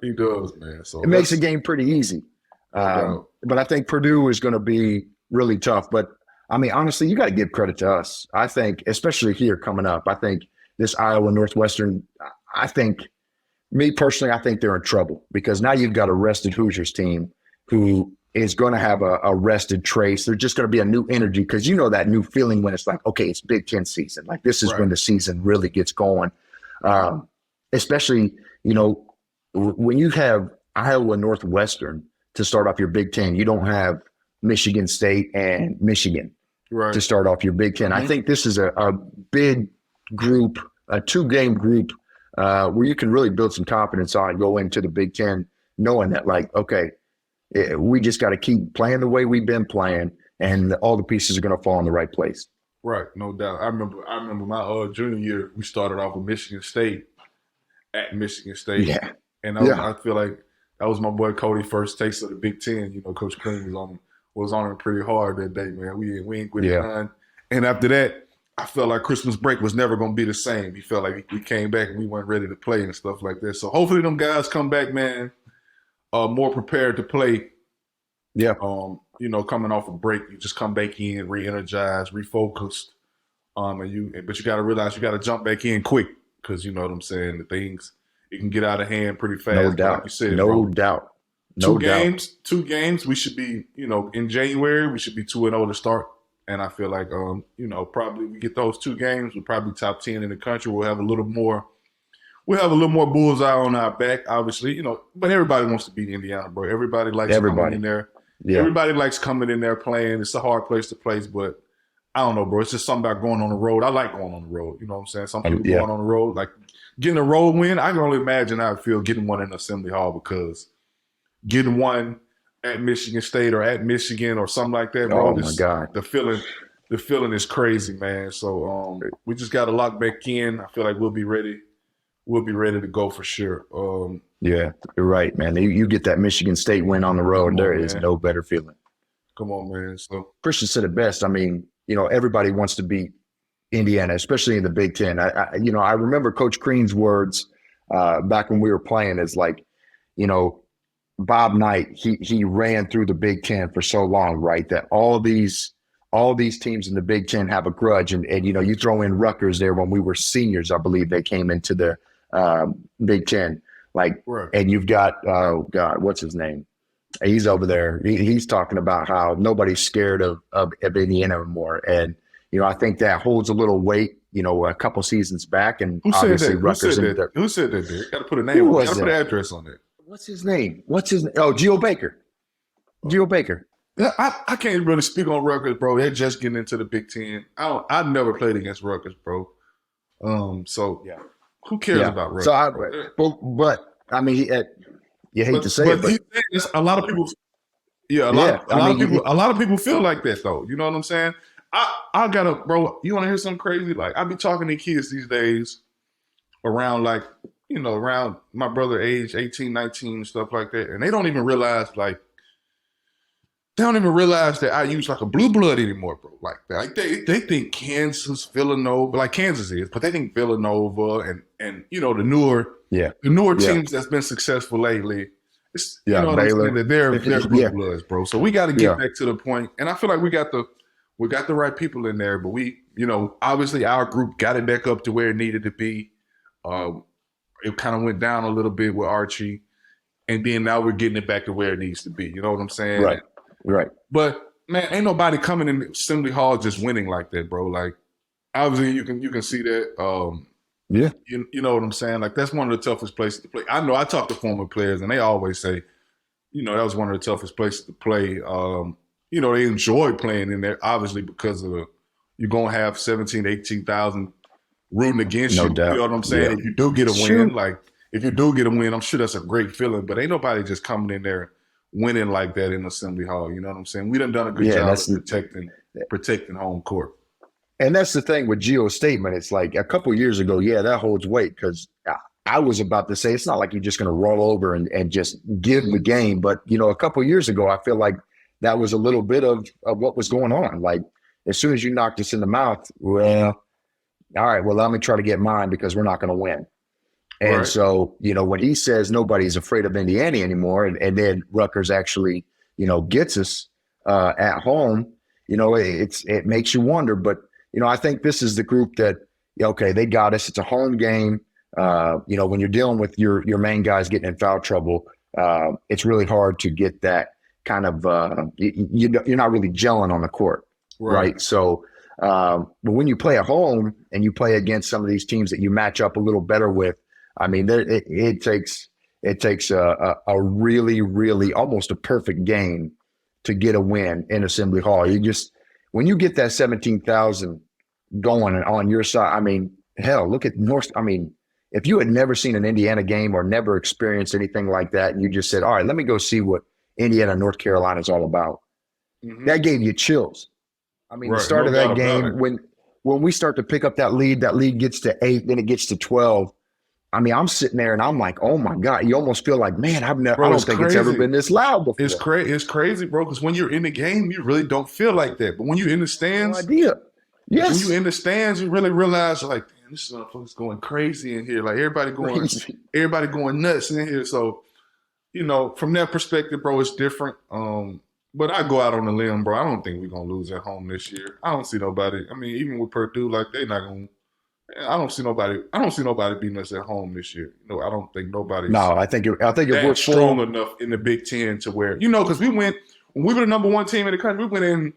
[SPEAKER 1] He does, man. So
[SPEAKER 2] it makes the game pretty easy. But I think Purdue is going to be really tough. But, honestly, you got to give credit to us. I think, especially here coming up, I think this Iowa Northwestern, me personally, I think they're in trouble because now you've got a rested Hoosiers team who is going to have a rested Trace. There's just going to be a new energy because that new feeling when it's like, okay, it's Big Ten season. Like this is when the season really gets going. Especially, when you have Iowa Northwestern to start off your Big Ten, you don't have Michigan State and Michigan to start off your Big Ten. I think this is a big group, a 2-game group where you can really build some confidence on and go into the Big Ten knowing that, like, okay, we just got to keep playing the way we've been playing, and all the pieces are going to fall in the right place.
[SPEAKER 1] Right, no doubt. I remember my junior year, we started off with Michigan State at Michigan State.
[SPEAKER 2] Yeah.
[SPEAKER 1] And I feel like that was my boy Cody's first taste of the Big Ten. Coach Crean was on him pretty hard that day, man. We ain't with it none. And after that, I felt like Christmas break was never going to be the same. He felt like we came back and we weren't ready to play and stuff like that. So hopefully them guys come back, man, more prepared to play.
[SPEAKER 2] Yeah.
[SPEAKER 1] Coming off a break, you just come back in, re-energized, refocused. But you got to realize you got to jump back in quick because you know what I'm saying. The things it can get out of hand pretty fast.
[SPEAKER 2] No doubt.
[SPEAKER 1] Like you said,
[SPEAKER 2] no doubt.
[SPEAKER 1] Two games. We should be, in January, we should be 2-0 to start. And I feel like, probably we get those 2 games, we're probably top 10 in the country. We'll have a little more bullseye on our back, obviously, but everybody wants to beat Indiana, bro. Everybody likes coming in there. Yeah. Everybody likes coming in there playing. It's a hard place to play, but I don't know, bro. It's just something about going on the road. I like going on the road. You know what I'm saying? Some people going on the road, like getting a road win. I can only imagine how it feels getting one in Assembly Hall because getting one at Michigan State or at Michigan or something like that, bro.
[SPEAKER 2] Oh my God.
[SPEAKER 1] The feeling is crazy, man. So we just got to lock back in. I feel like we'll be ready. We'll be ready to go for sure.
[SPEAKER 2] Yeah, you're right, man. You get that Michigan State win on the road, there is no better feeling.
[SPEAKER 1] Come on, man. So
[SPEAKER 2] Christian said it best. Everybody wants to beat Indiana, especially in the Big Ten. I remember Coach Crean's words back when we were playing is like, Bob Knight, he ran through the Big Ten for so long, right? That all these all these teams in the Big Ten have a grudge. And you throw in Rutgers there when we were seniors, I believe they came into the Big Ten. Like,
[SPEAKER 1] Right.
[SPEAKER 2] and you've got, oh God, what's his name? He's over there. He's talking about how nobody's scared of Indiana anymore. And, I think that holds a little weight, a couple seasons back. And
[SPEAKER 1] Who said
[SPEAKER 2] obviously
[SPEAKER 1] that?
[SPEAKER 2] Rutgers.
[SPEAKER 1] Who said that, Derek? Got to put a name on it. Got to put an address on it.
[SPEAKER 2] What's his name? Oh, Geo Baker. Geo Baker.
[SPEAKER 1] Yeah, I can't really speak on Rutgers, bro. They're just getting into the Big Ten. I never played against Rutgers, bro. So
[SPEAKER 2] yeah,
[SPEAKER 1] who cares about Rutgers?
[SPEAKER 2] So but I mean, you hate to say it, but
[SPEAKER 1] a lot of people. Yeah, a lot of people feel like that though. You know what I'm saying? I gotta, bro. You want to hear something crazy? Like I be talking to kids these days around around my brother age, 18, 19, and stuff like that, and they don't even realize that I use like a blue blood anymore, bro. Like that. Like they think Kansas, Villanova, like Kansas is, but they think Villanova and the newer teams that's been successful lately. It's,
[SPEAKER 2] Baylor.
[SPEAKER 1] That they're blue bloods, bro. So we got to get back to the point, and I feel like we got the right people in there, but we, obviously our group got it back up to where it needed to be. It kind of went down a little bit with Archie, and then now we're getting it back to where it needs to be. You know what I'm saying?
[SPEAKER 2] Right.
[SPEAKER 1] But man, ain't nobody coming in Assembly Hall just winning like that, bro. Like obviously you can see that. You know what I'm saying? Like that's one of the toughest places to play. I know I talk to former players and they always say, that was one of the toughest places to play. They enjoy playing in there, obviously, because of you're gonna have 17, 18,000 rooting against you.
[SPEAKER 2] Doubt.
[SPEAKER 1] You know what I'm saying?
[SPEAKER 2] Yeah.
[SPEAKER 1] If you do get a win, I'm sure that's a great feeling. But ain't nobody just coming in there winning like that in Assembly Hall. You know what I'm saying? We done a good job of protecting home court.
[SPEAKER 2] And that's the thing with Gio's statement. It's like a couple years ago, that holds weight because I was about to say it's not like you're just going to roll over and just give the game. But, a couple years ago, I feel like that was a little bit of what was going on. Like as soon as you knocked us in the mouth, well, all right, well, let me try to get mine because we're not going to win. And so, when he says nobody's afraid of Indiana anymore, and then Rutgers actually, gets us at home, it makes you wonder. But, I think this is the group that, okay, they got us. It's a home game. When you're dealing with your main guys getting in foul trouble, it's really hard to get that kind of, you're not really gelling on the court. Right. So, but when you play at home and you play against some of these teams that you match up a little better with, I mean, it takes a really, really almost a perfect game to get a win in Assembly Hall. When you get that 17,000 going on your side, I mean, hell, look at North. I mean, if you had never seen an Indiana game or never experienced anything like that, and you just said, all right, let me go see what Indiana, North Carolina is all about. Mm-hmm. That gave you chills. I mean, the start of that game, when we start to pick up that lead gets to 8, then it gets to 12. I mean, I'm sitting there and I'm like, oh my God, you almost feel like, man, I don't think it's ever been this loud before.
[SPEAKER 1] It's crazy, bro, because when you're in the game, you really don't feel like that. But when you're in the stands,
[SPEAKER 2] no idea. Yes.
[SPEAKER 1] When you're in the stands, you really realize, like, damn, this motherfucker's going crazy in here. Like, everybody going nuts in here. So, from that perspective, bro, it's different. But I go out on a limb, bro. I don't think we're going to lose at home this year. I don't see nobody. I mean, even with Purdue, like, they're not going to. I don't see nobody beating us at home this year. I don't think nobody's.
[SPEAKER 2] No, I think if we're
[SPEAKER 1] strong enough in the Big Ten to where, because when we were the number one team in the country, we went in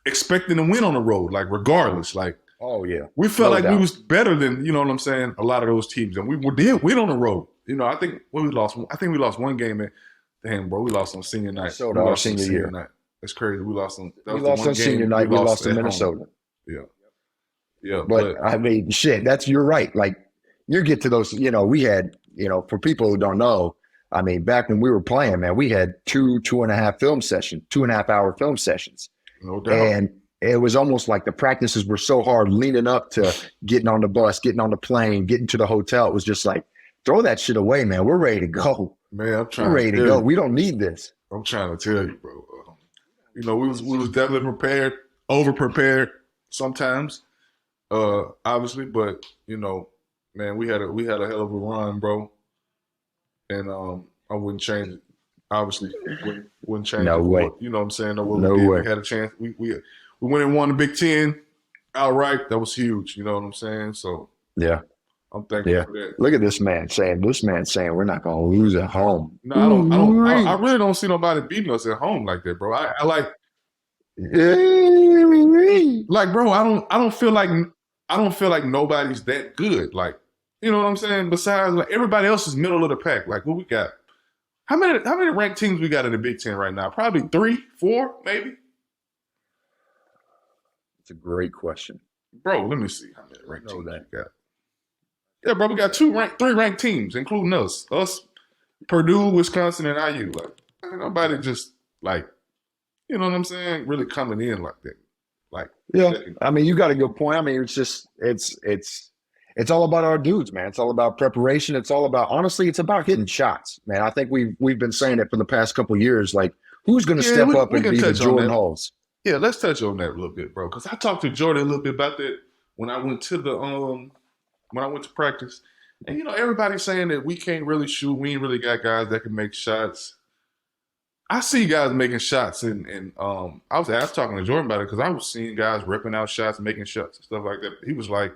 [SPEAKER 1] expecting to win on the road, like regardless. Like,
[SPEAKER 2] oh yeah,
[SPEAKER 1] we felt like we was better than, you know what I'm saying, a lot of those teams, and we did win on the road. I think we lost one game. Damn, bro, we lost on senior night.
[SPEAKER 2] Minnesota, our senior year.
[SPEAKER 1] Night. That's crazy. We lost on
[SPEAKER 2] senior night. We lost to Minnesota.
[SPEAKER 1] Home. Yeah. Yeah,
[SPEAKER 2] but I mean, shit, you're right. Like, you get to those, we had, for people who don't know, I mean, back when we were playing, man, we had 2.5 hour film sessions.
[SPEAKER 1] No doubt.
[SPEAKER 2] And it was almost like the practices were so hard leading up to getting on the bus, getting on the plane, getting to the hotel. It was just like, throw that shit away, man. We're ready to go.
[SPEAKER 1] Man,
[SPEAKER 2] we're ready to go. We don't need this.
[SPEAKER 1] I'm trying to tell you, bro. We was definitely prepared, over prepared sometimes. Obviously, but man, we had a hell of a run, bro, and I wouldn't change it. Obviously, wouldn't change
[SPEAKER 2] no
[SPEAKER 1] it.
[SPEAKER 2] Way.
[SPEAKER 1] You know what I'm saying?
[SPEAKER 2] No way.
[SPEAKER 1] We had a chance. we went and won the Big Ten outright. That was huge. You know what I'm saying? So
[SPEAKER 2] Yeah.
[SPEAKER 1] I'm thankful
[SPEAKER 2] Yeah.
[SPEAKER 1] for that.
[SPEAKER 2] Look at this man saying we're not going to lose at home.
[SPEAKER 1] No, I really don't see nobody beating us at home like that, bro. I like, bro. I don't feel like nobody's that good. Like, you know what I'm saying? Besides, like everybody else is middle of the pack. Like, what we got? How many ranked teams we got in the Big Ten right now? Probably 3, 4, maybe.
[SPEAKER 2] It's a great question.
[SPEAKER 1] Bro, let me see how many ranked teams we got. Yeah, bro, we got 3 ranked teams, including us. Us, Purdue, Wisconsin, and IU. Like, ain't nobody just like, you know what I'm saying, really coming in like that. Like,
[SPEAKER 2] yeah, I mean, you got a good point. I mean, it's all about our dudes, man. It's all about preparation. It's all about, honestly, it's about hitting shots, man. I think we've been saying it for the past couple of years. Like, who's going to step up and be the Jordan Halls?
[SPEAKER 1] Yeah, let's touch on that a little bit, bro. Because I talked to Jordan a little bit about that when I went to practice. And, you know, everybody's saying that we can't really shoot. We ain't really got guys that can make shots. I see guys making shots, and I was talking to Jordan about it because I was seeing guys ripping out shots, making shots and stuff like that. He was like,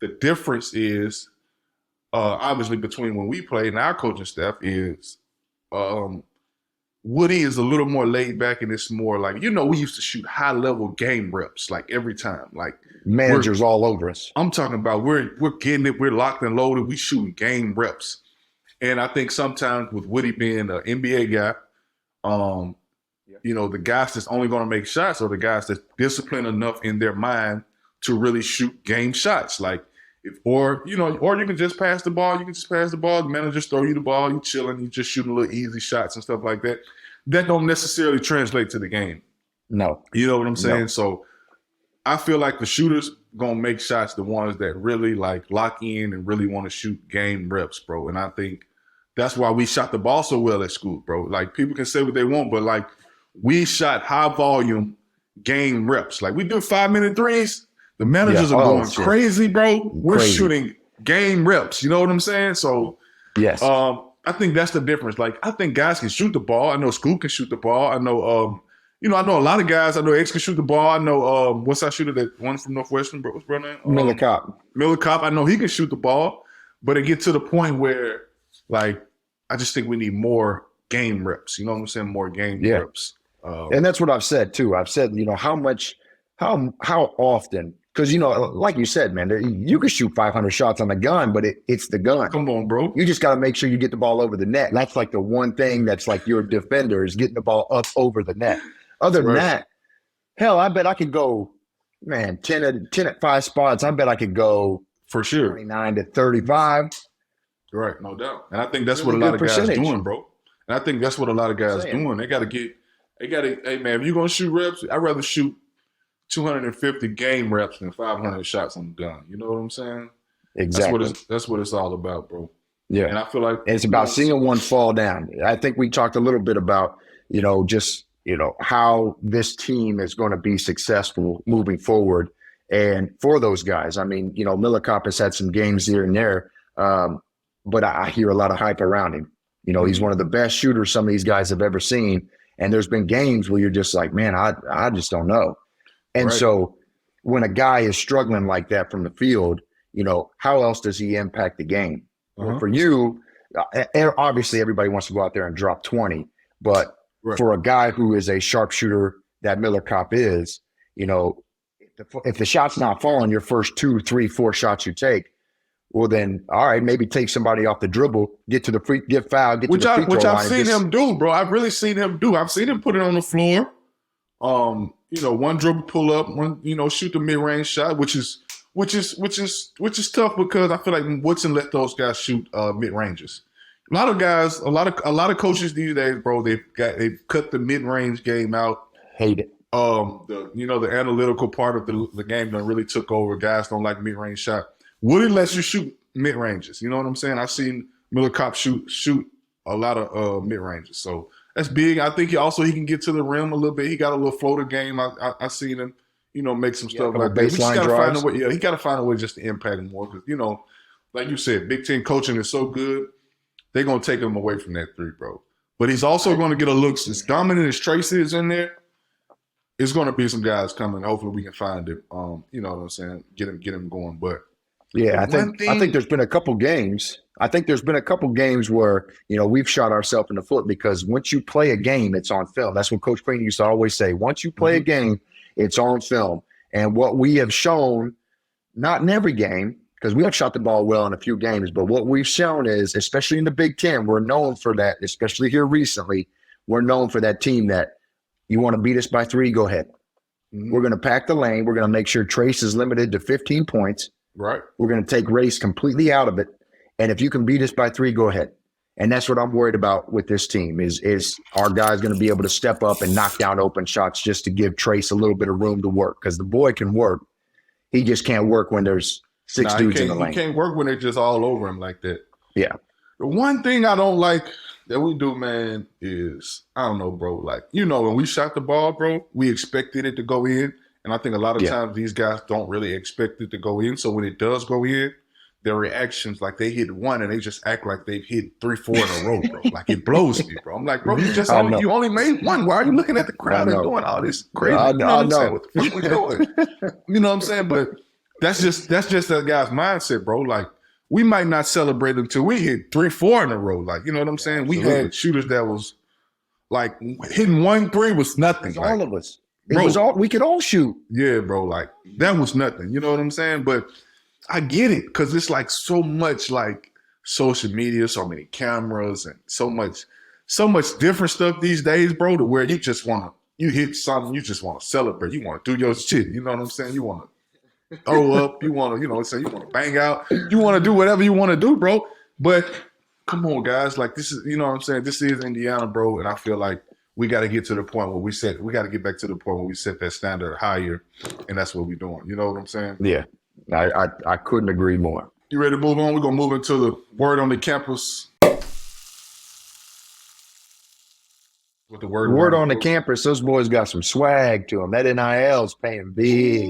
[SPEAKER 1] the difference is obviously between when we played and our coaching staff is Woody is a little more laid back, and it's more like, you know, we used to shoot high level game reps like every time, like
[SPEAKER 2] managers all over us.
[SPEAKER 1] I'm talking about we're getting it, we're locked and loaded, we shooting game reps, and I think sometimes with Woody being an NBA guy. You know, the guys that's only going to make shots are the guys that's disciplined enough in their mind to really shoot game shots. Like, or you can just pass the ball. You can just pass the ball. The manager just throw you the ball. You chilling. You just shooting little easy shots and stuff like that. That don't necessarily translate to the game.
[SPEAKER 2] No.
[SPEAKER 1] You know what I'm saying?
[SPEAKER 2] No.
[SPEAKER 1] So I feel like the shooters going to make shots, the ones that really like lock in and really want to shoot game reps, bro. And I think that's why we shot the ball so well at school, bro. Like, people can say what they want, but like, we shot high volume game reps. Like, we do 5-minute threes. The managers are going crazy, bro. We're shooting game reps. You know what I'm saying? So,
[SPEAKER 2] yes.
[SPEAKER 1] I think that's the difference. Like, I think guys can shoot the ball. I know Scoop can shoot the ball. I know, I know a lot of guys. I know X can shoot the ball. I know, what's our shooter, that one from Northwestern, bro? What's brother name?
[SPEAKER 2] Miller Kopp.
[SPEAKER 1] Miller Kopp. I know he can shoot the ball, but it gets to the point where, like, I just think we need more game reps. You know what I'm saying? More game reps.
[SPEAKER 2] And that's what I've said too. I've said, you know, how often, because, you know, like you said, man, you can shoot 500 shots on the gun, but it's the gun.
[SPEAKER 1] Come on, bro.
[SPEAKER 2] You just got to make sure you get the ball over the net. And that's like the one thing that's like your defender is getting the ball up over the net. Other than that, hell, I bet I could go, man, 10 at 5 spots. I bet I could go
[SPEAKER 1] for sure
[SPEAKER 2] 29 to 35.
[SPEAKER 1] Right, no doubt. And I think that's what a lot of guys doing, bro. And I think that's what a lot of guys doing. They got to, hey, man, if you're going to shoot reps, I'd rather shoot 250 game reps than 500 shots on the gun. You know what I'm saying?
[SPEAKER 2] Exactly.
[SPEAKER 1] That's what it's all about, bro.
[SPEAKER 2] Yeah.
[SPEAKER 1] And I feel like
[SPEAKER 2] it's about seeing one fall down. I think we talked a little bit about, you know, just, you know, how this team is going to be successful moving forward. And for those guys, I mean, you know, Miller Kopp has had some games here and there, but I hear a lot of hype around him. You know, he's one of the best shooters some of these guys have ever seen. And there's been games where you're just like, man, I just don't know. And so when a guy is struggling like that from the field, you know, how else does he impact the game? Well, for you, obviously everybody wants to go out there and drop 20. But for a guy who is a sharpshooter that Miller Kopp is, you know, if the shot's not falling your first 2, 3, 4 shots you take, well, then, all right, maybe take somebody off the dribble, get foul, get to the free throw line.
[SPEAKER 1] Which I've seen him do, bro. I've really seen him do. I've seen him put it on the floor. You know, one dribble pull up, one, you know, shoot the mid-range shot, which is tough because I feel like Woodson let those guys shoot mid-ranges. A lot of guys, a lot of coaches these days, bro, they've cut the mid-range game out.
[SPEAKER 2] Hate it.
[SPEAKER 1] The analytical part of the game done really took over. Guys don't like mid-range shot. Woody lets you shoot mid-ranges. You know what I'm saying? I've seen Miller Kopp shoot a lot of mid-ranges. So that's big. I think he can get to the rim a little bit. He got a little floater game. I seen him, you know, make some stuff like that. We just gotta find a way. Yeah, he got to find a way just to impact him more because, you know, like you said, Big Ten coaching is so good. They're gonna take him away from that three, bro. But he's also going to get a look as dominant as Tracy is in there. it's going to be some guys coming. Hopefully, we can find it. You know what I'm saying? Get him going. But the
[SPEAKER 2] Yeah,
[SPEAKER 1] one
[SPEAKER 2] I think
[SPEAKER 1] thing,
[SPEAKER 2] there's been a couple games. I think there's been a couple games where, we've shot ourselves in the foot because once you play a game, it's on film. That's what Coach Queen used to always say. Once you play a
[SPEAKER 1] Mhm.
[SPEAKER 2] game, it's on film. And what we have shown, not in every game, because we have shot the ball well in a few games, but what we've shown is, especially in the Big Ten, we're known for that, especially here recently, we're known for that team that you want to beat us by 3, go ahead.
[SPEAKER 1] Mhm.
[SPEAKER 2] We're going to pack the lane. We're going to make sure Trace is limited to 15 points.
[SPEAKER 1] Right?
[SPEAKER 2] We're going to take race completely out of it. And if you can beat us by 3, go ahead. And that's what I'm worried about with this team is our guys going to be able to step up and knock down open shots just to give Trace a little bit of room to work, because the boy can work. He just can't work when there's 6
[SPEAKER 1] Nah,
[SPEAKER 2] dudes in the
[SPEAKER 1] he
[SPEAKER 2] lane.
[SPEAKER 1] can't work when they're just all over him like that.
[SPEAKER 2] Yeah.
[SPEAKER 1] The one thing I don't like that we do, man, is I don't know, bro. Like, when we shot the ball, bro, we expected it to go in. And I think a lot of times these guys don't really expect it to go in. So when it does go in, their reactions, like they hit one and they just act like they've hit 3, 4 in a row, bro. Like it blows me, bro. I'm like, bro, you only made one. Why are you looking at the crowd and doing all this crazy?
[SPEAKER 2] I
[SPEAKER 1] You know what I'm saying?
[SPEAKER 2] know.
[SPEAKER 1] What the fuck we doing? You know what I'm saying? But that's just that guy's mindset, bro. Like we might not celebrate until we hit 3, 4 in a row. Like, you know what I'm saying?
[SPEAKER 2] Absolutely.
[SPEAKER 1] We had shooters that was like hitting 1 3 was nothing.
[SPEAKER 2] It's
[SPEAKER 1] like,
[SPEAKER 2] all of us. It was all we could all shoot.
[SPEAKER 1] yeah, bro. Like that was nothing. You know what I'm saying? But I get it because it's like so much like social media, so many cameras, and so much different stuff these days, bro. To where you hit something, you just want to celebrate. You want to do your shit. You know what I'm saying? You want to throw up. You want to, you want to bang out. You want to do whatever you want to do, bro. But come on, guys. Like this is, you know what I'm saying? This is Indiana, bro, and I feel like we got to get to the point where we got to get back to the point where we set that standard higher, and that's what we're doing. You know what I'm saying?
[SPEAKER 2] Yeah. I couldn't agree more.
[SPEAKER 1] You ready to move on? We're going to move into the word on the campus. With the
[SPEAKER 2] word on the campus, those boys got some swag to them. That NIL's paying big.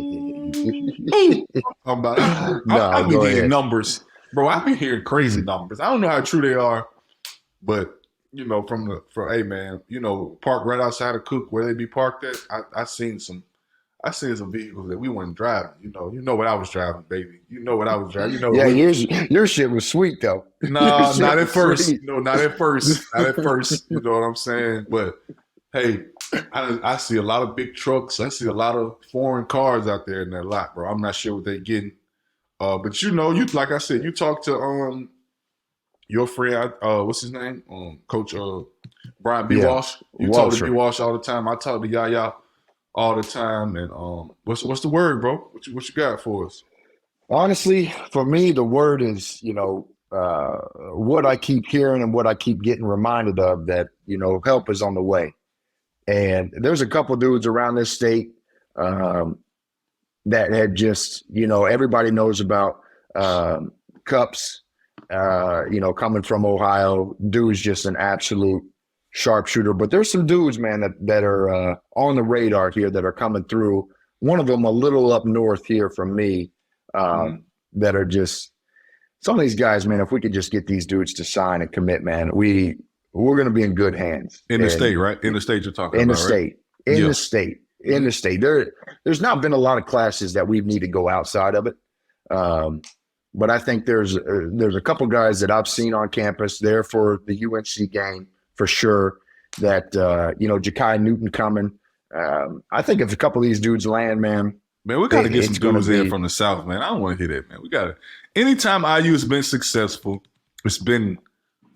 [SPEAKER 1] I be hearing numbers. Bro, I be hearing crazy numbers. I don't know how true they are, but, hey, man, park right outside of Cook where they be parked at. I seen some vehicles that we weren't driving. You know what I was driving, baby. You know what I was driving.
[SPEAKER 2] Your shit was sweet though.
[SPEAKER 1] No, not at first. No, not at first. Not at first. You know what I'm saying? But hey, I see a lot of big trucks. I see a lot of foreign cars out there in that lot, bro. I'm not sure what they're getting. But you like I said, you talk to your friend, what's his name? Coach Brian B. Walsh. You talk to B. Walsh all the time. I talk to Yaya all the time. And what's the word, bro? What you got for us?
[SPEAKER 2] Honestly, for me, the word is, what I keep hearing and what I keep getting reminded of, that, help is on the way. And there's a couple dudes around this state that had just, everybody knows about Cups, coming from Ohio. Dude's just an absolute sharpshooter. But there's some dudes, man, that are on the radar here that are coming through. One of them a little up north here from me, that are just some of these guys, man. If we could just get these dudes to sign and commit, man, we're going to be in good hands.
[SPEAKER 1] In the state, right? In the state you're talking
[SPEAKER 2] about,
[SPEAKER 1] right?
[SPEAKER 2] In the state. There's not been a lot of classes that we need to go outside of it. But I think there's a couple guys that I've seen on campus there for the UNC game for sure. That Ja'Kai Newton coming. I think if a couple of these dudes land, man,
[SPEAKER 1] we got to get some dudes in from the South, man. I don't want to hear that, man. We got to. Anytime IU has been successful, it's been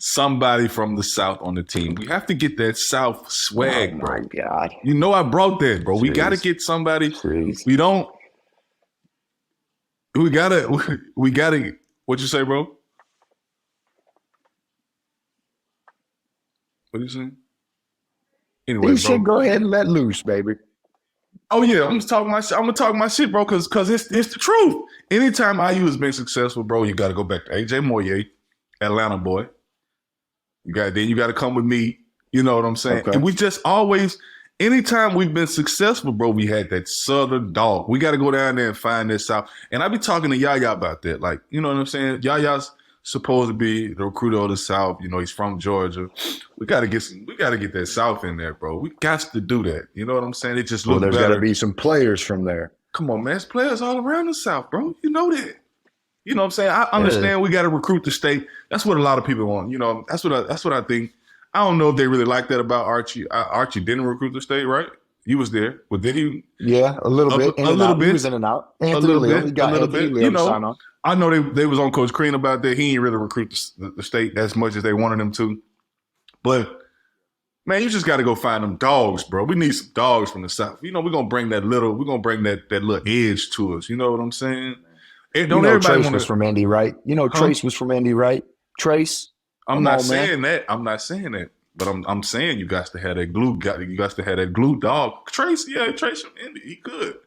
[SPEAKER 1] somebody from the South on the team. We have to get that South swag, bro.
[SPEAKER 2] Oh, my God.
[SPEAKER 1] I brought that, bro. We got to get somebody. We don't. We gotta. What you say, bro? What you saying? Anyway,
[SPEAKER 2] he said, go ahead and let loose, baby.
[SPEAKER 1] Oh yeah, I'm gonna talk my shit, bro, because it's the truth. Anytime IU has been successful, bro, you got to go back to AJ Moyer, Atlanta boy. You got to come with me. You know what I'm saying? Okay. And we just always, anytime we've been successful, bro, we had that Southern dog. We got to go down there and find this out. And I be talking to Yaya about that, like, you know what I'm saying? Yaya's supposed to be the recruiter of the South. You know, he's from Georgia. We got to get that South in there, bro. We got to do that. You know what I'm saying? It just
[SPEAKER 2] Well,
[SPEAKER 1] looks
[SPEAKER 2] there's
[SPEAKER 1] better.
[SPEAKER 2] got to be some players from there.
[SPEAKER 1] Come on, man. There's players all around the South, bro. You know that. You know what I'm saying? I understand we got to recruit the state. That's what a lot of people want. You know, that's what I think. I don't know if they really like that about Archie. Archie didn't recruit the state, right? He was there, but did he?
[SPEAKER 2] Yeah, a little bit.
[SPEAKER 1] A little bit.
[SPEAKER 2] He was in and out.
[SPEAKER 1] A
[SPEAKER 2] Anthony
[SPEAKER 1] little
[SPEAKER 2] Leon.
[SPEAKER 1] bit.
[SPEAKER 2] He got
[SPEAKER 1] A little
[SPEAKER 2] Anthony
[SPEAKER 1] bit.
[SPEAKER 2] Leon
[SPEAKER 1] You
[SPEAKER 2] to sign
[SPEAKER 1] know,
[SPEAKER 2] on.
[SPEAKER 1] I know they was on Coach Crean about that. He ain't really recruit the state as much as they wanted him to. But man, you just got to go find them dogs, bro. We need some dogs from the South. You know, we're gonna bring that little edge to us. You know what I'm saying? And don't everybody
[SPEAKER 2] Trace
[SPEAKER 1] want
[SPEAKER 2] was from Indy, right? Trace was from Indy, right? Trace.
[SPEAKER 1] I'm not saying that. I'm not saying that. But I'm saying you got to have that glue. You got to have that glue dog. Trace from Indy. He good.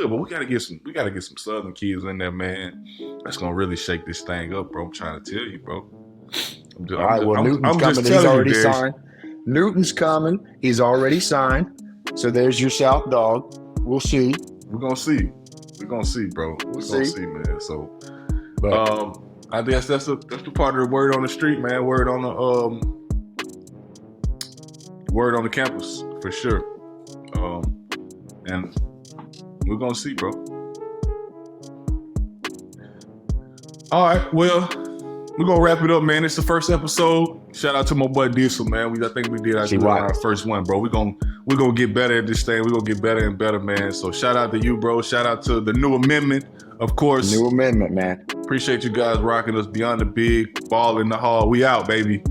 [SPEAKER 1] But we gotta get some Southern kids in there, man. That's gonna really shake this thing up, bro. I'm trying to tell you, bro.
[SPEAKER 2] All right. Well, Newton's coming. He's already signed. Newton's coming. He's already signed. So there's your South dog. We'll see.
[SPEAKER 1] We're gonna see, bro. We're gonna see, man. So, I guess that's the part of the word on the street, man. Word on the campus for sure. And we're gonna see, bro. All right, well, we're gonna wrap it up, man. It's the first episode. Shout out to my boy Diesel, man. I think we did our first one, bro. We're gonna get better at this thing. We're gonna get better and better, man. So shout out to you, bro. Shout out to the new amendment, of course.
[SPEAKER 2] New amendment, man.
[SPEAKER 1] Appreciate you guys rocking us beyond the big ball in the hall. We out, baby.